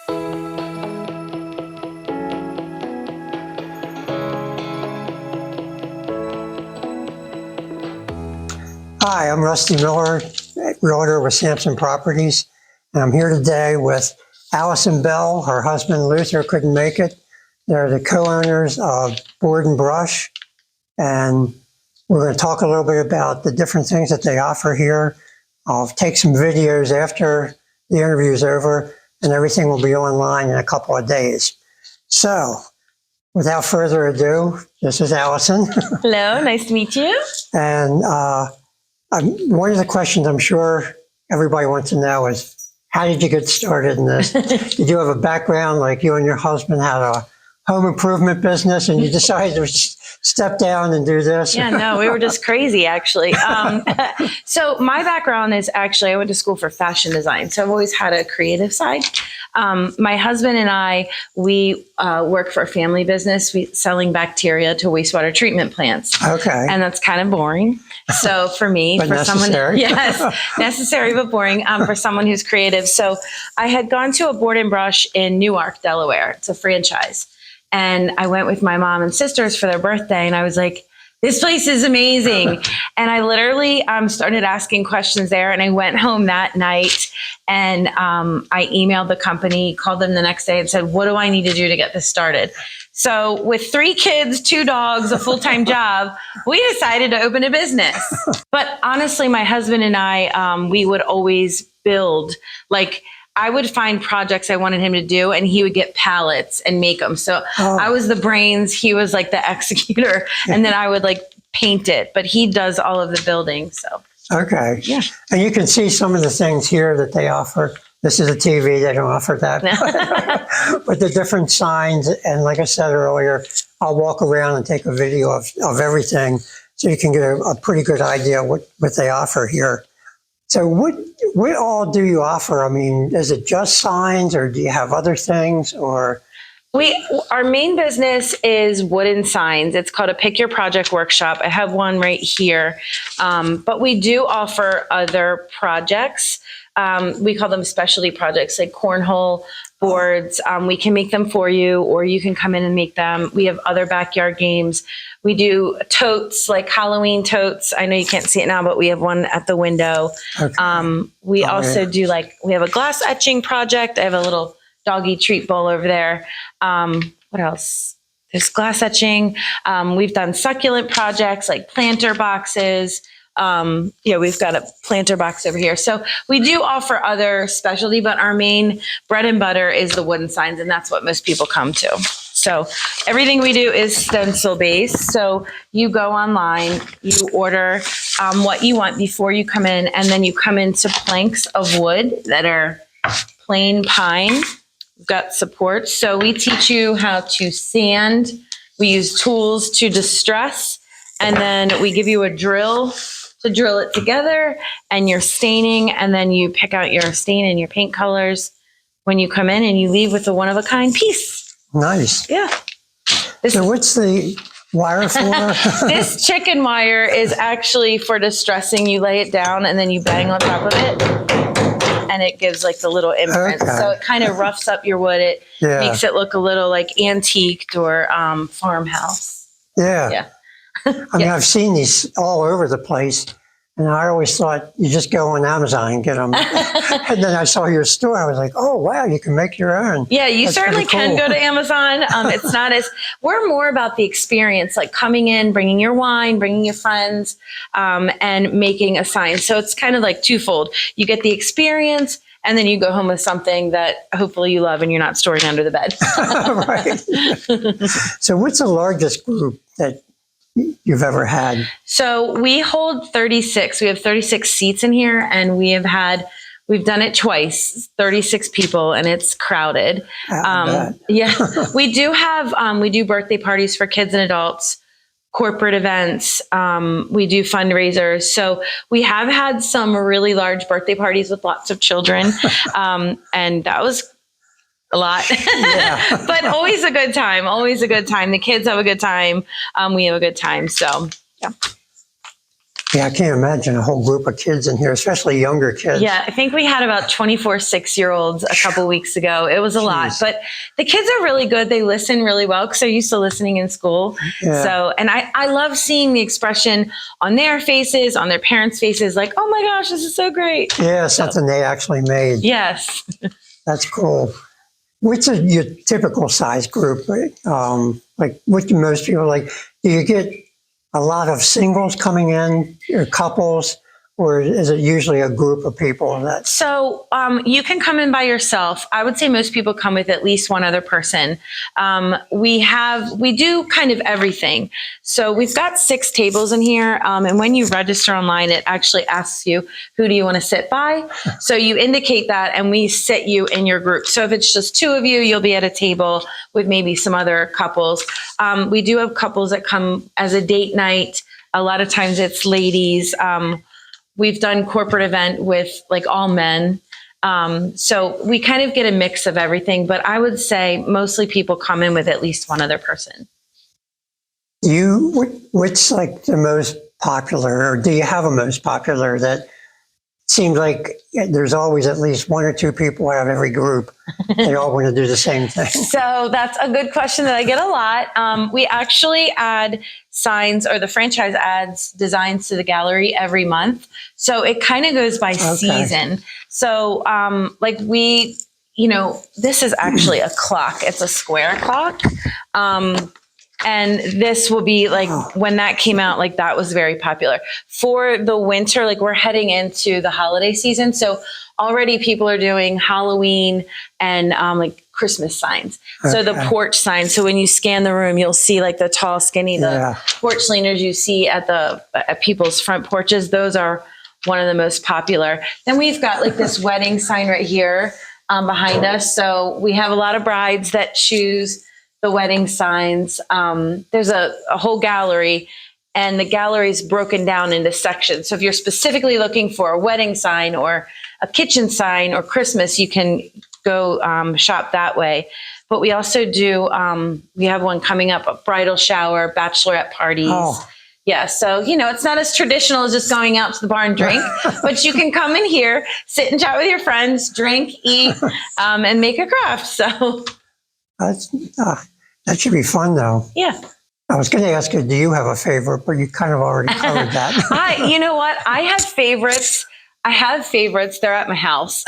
Hi, I'm Rusty Miller, realtor with Sampson Properties, and I'm here today with Allison Bell. Her husband Luther couldn't make it. They're the co-owners of Board and Brush, and we're going to talk a little bit about the different things that they offer here. I'll take some videos after the interview is over, and everything will be online in a couple of days. So, without further ado, this is Allison. Hello, nice to meet you. And one of the questions I'm sure everybody wants to know is, how did you get started in this? Did you have a background like you and your husband had a home improvement business and you decided to step down and do this? Yeah, no, we were just crazy, actually. So my background is actually, I went to school for fashion design. So I've always had a creative side. My husband and I, we work for a family business, selling bacteria to wastewater treatment plants. Okay. And that's kind of boring. So for me, But for necessary. someone, yes, necessary but boring for someone who's creative. So I had gone to a Board and Brush in Newark, Delaware. It's a franchise. And I went with my mom and sisters for their birthday, and I was like, this place is amazing. And I literally started asking questions there, and I went home that night and I emailed the company, called them the next day and said, what do I need to do to get this started? So with 3 kids, 2 dogs, a full-time job, we decided to open a business. But honestly, my husband and I, we would always build, like, I would find projects I wanted him to do, and he would get pallets and make them. So I was the brains, he was like the executor, and then I would like paint it, but he does all of the building. So Okay. yeah. And you can see some of the things here that they offer. This is a TV, they don't offer that. But the different signs, and like I said earlier, I'll walk around and take a video of everything so you can get a pretty good idea what they offer here. So what all do you offer? I mean, is it just signs, or do you have other things, or? Our main business is wooden signs. It's called a Pick Your Project Workshop. I have one right here. But we do offer other projects. We call them specialty projects, like cornhole boards. We can make them for you, or you can come in and make them. We have other backyard games. We do totes, like Halloween totes. I know you can't see it now, but we have one at the window. Okay. We also do, like, we have a glass etching project. I have a little doggy treat bowl over there. What else? There's glass etching. We've done succulent projects like planter boxes. We've got a planter box over here. So we do offer other specialty, but our main bread and butter is the wooden signs, and that's what most people come to. So everything we do is stencil based. So you go online, you order what you want before you come in, and then you come into planks of wood that are plain pine. We've got supports. So we teach you how to sand. We use tools to distress, and then we give you a drill to drill it together, and you're staining, and then you pick out your stain and your paint colors when you come in, and you leave with a one-of-a-kind piece. Nice. Yeah. So what's the wire for? This chicken wire is actually for distressing. You lay it down and then you bang on top of it, and it gives like the little imprint. Okay. So it kind of roughs up your wood. It makes it look a little like antiqued or farmhouse. Yeah. Yeah. I mean, I've seen these all over the place, and I always thought you just go on Amazon and get them. And then I saw your store. I was like, oh, wow, you can make your own. Yeah, you That's certainly pretty cool. can go to Amazon. It's not as, we're more about the experience, like coming in, bringing your wine, bringing your friends, and making a sign. So it's kind of like twofold. You get the experience, and then you go home with something that hopefully you love and you're not storing under the bed. Right. So what's the largest group that you've ever had? So we hold 36. We have 36 seats in here, and we've done it twice, 36 people, and it's crowded. Yeah, we do birthday parties for kids and adults, corporate events. We do fundraisers. So we have had some really large birthday parties with lots of children. And that was a lot, but always a good time, always a good time. The kids have a good time. We have a good time. So, yeah. Yeah, I can't imagine a whole group of kids in here, especially younger kids. Yeah, I think we had about 24 6-year-olds a couple weeks ago. It was a lot, but the kids are really good. They listen really well because they're used to listening in school. Yeah. So, and I love seeing the expression on their faces, on their parents' faces, like, oh my gosh, this is so great. Yeah, something they actually made. Yes. That's cool. What's your typical size group? Like, what do most people like? Do you get a lot of singles coming in, or couples, or is it usually a group of people? So you can come in by yourself. I would say most people come with at least one other person. We do kind of everything. So we've got 6 tables in here. And when you register online, it actually asks you, who do you want to sit by? So you indicate that and we sit you in your group. So if it's just 2 of you, you'll be at a table with maybe some other couples. We do have couples that come as a date night. A lot of times it's ladies. We've done corporate event with like all men. So we kind of get a mix of everything, but I would say mostly people come in with at least one other person. What's like the most popular, or do you have a most popular that seems like there's always at least 1 or 2 people out of every group. They all want to do the same thing. So that's a good question that I get a lot. We actually add signs, or the franchise adds designs to the gallery every month. So it kind of goes by season. So this is actually a clock. It's a square clock. And this will be like, when that came out, like that was very popular. For the winter, like we're heading into the holiday season. So already people are doing Halloween and like Christmas signs. So the porch signs. So when you scan the room, you'll see like the tall, skinny, the porch leaners you see at people's front porches. Those are one of the most popular. Then we've got like this wedding sign right here behind us. So we have a lot of brides that choose the wedding signs. There's a whole gallery, and the gallery is broken down into sections. So if you're specifically looking for a wedding sign or a kitchen sign or Christmas, you can go shop that way. But we also do, we have one coming up, a bridal shower, bachelorette parties. Oh. Yeah, so, it's not as traditional as just going out to the bar and drink, but you can come in here, sit and chat with your friends, drink, eat, and make a craft. So that should be fun, though. Yeah. I was going to ask you, do you have a favorite? But you kind of already covered that. You know what? I have favorites. They're at my house.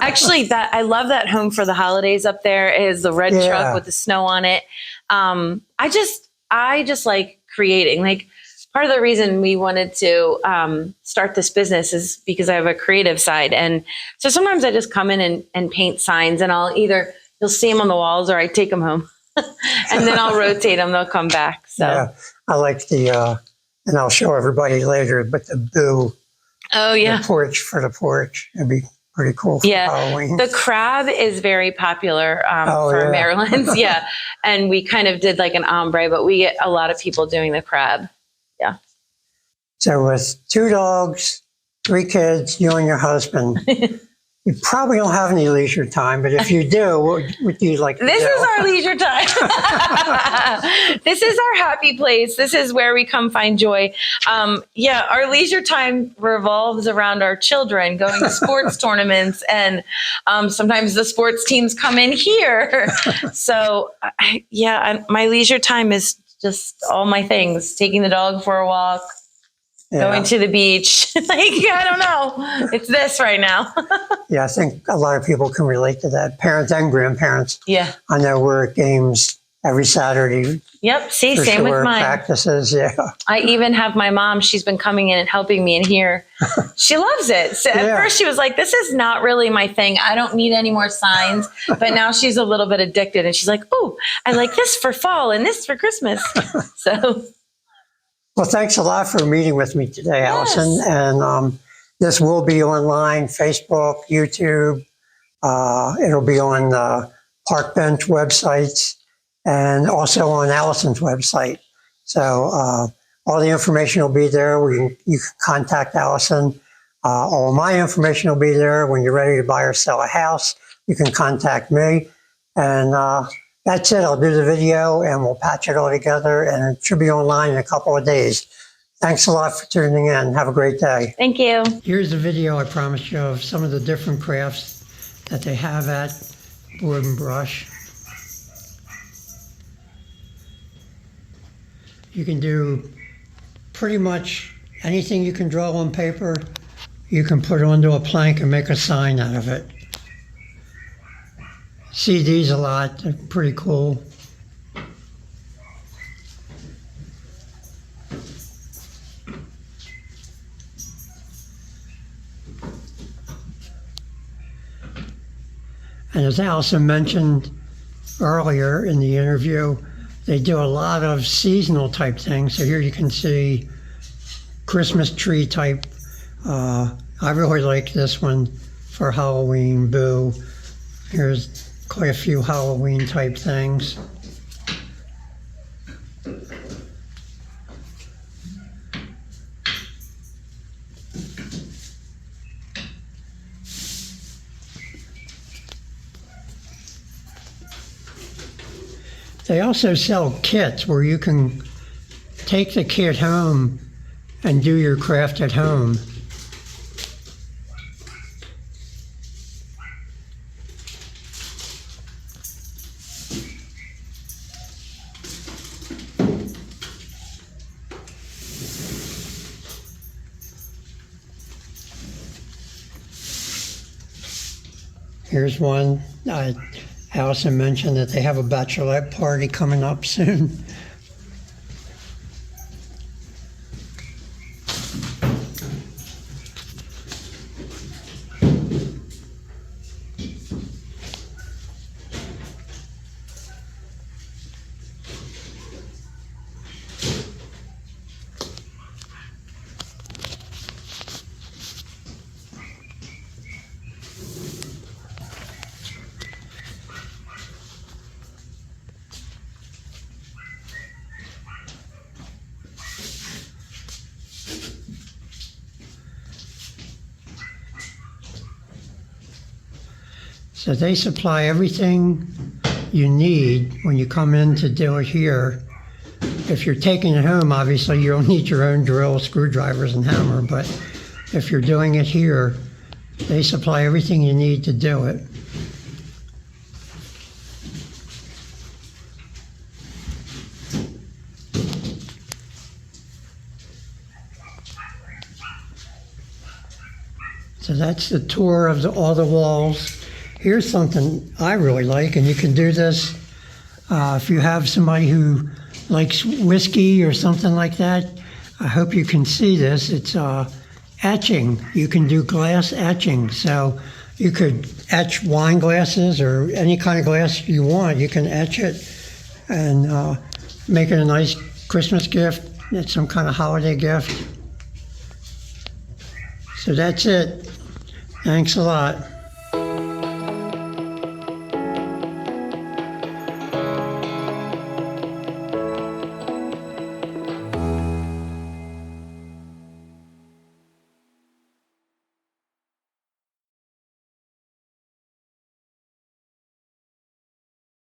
Actually, I love that home for the holidays up there. It is the red truck with the snow on it. I just like creating. Like, part of the reason we wanted to start this business is because I have a creative side. And so sometimes I just come in and paint signs, and you'll see them on the walls, or I take them home and then I'll rotate them. They'll come back. So yeah, I like and I'll show everybody later, but the boo. Oh yeah. The porch. It'd be pretty cool for Halloween. The crab is very popular for Maryland's. Yeah. And we kind of did like an ombre, but we get a lot of people doing the crab. Yeah. So with 2 dogs, 3 kids, you and your husband, you probably don't have any leisure time, but if you do, what do you like to do? This is our leisure time. This is our happy place. This is where we come find joy. Our leisure time revolves around our children going to sports tournaments, and sometimes the sports teams come in here. So, my leisure time is just all my things, taking the dog for a walk, going to the beach. I don't know. It's this right now. Yeah, I think a lot of people can relate to that. Parents and grandparents. Yeah. I know we're at games every Saturday. Yep. See, same with mine. Practices, yeah. I even have my mom. She's been coming in and helping me in here. She loves it. So at first she was like, this is not really my thing. I don't need any more signs. But now she's a little bit addicted. And she's like, oh, I like this for fall and this for Christmas. So... Well, thanks a lot for meeting with me today, Allison. And this will be online, Facebook, YouTube. It'll be on the Park Bench websites and also on Allison's website. So all the information will be there. You can contact Allison. All my information will be there. When you're ready to buy or sell a house, you can contact me. And that's it. I'll do the video and we'll patch it all together, and it should be online in a couple of days. Thanks a lot for tuning in. Have a great day. Thank you. Here's a video I promised you of some of the different crafts that they have at Board and Brush. You can do pretty much anything you can draw on paper, you can put onto a plank and make a sign out of it. See these a lot, they're pretty cool. And as Allison mentioned earlier in the interview, they do a lot of seasonal type things. So here you can see Christmas tree type. I really like this one for Halloween, Boo. Here's quite a few Halloween type things. They also sell kits where you can take the kit home and do your craft at home. Here's one. Allison mentioned that they have a bachelorette party coming up soon. So they supply everything you need when you come in to do it here. If you're taking it home, obviously you'll need your own drill, screwdrivers, and hammer, but if you're doing it here, they supply everything you need to do it. So that's the tour of all the walls. Here's something I really like, and you can do this if you have somebody who likes whiskey or something like that. I hope you can see this. It's etching. You can do glass etching. So you could etch wine glasses or any kind of glass you want. You can etch it and make it a nice Christmas gift. It's some kind of holiday gift. So that's it. Thanks a lot.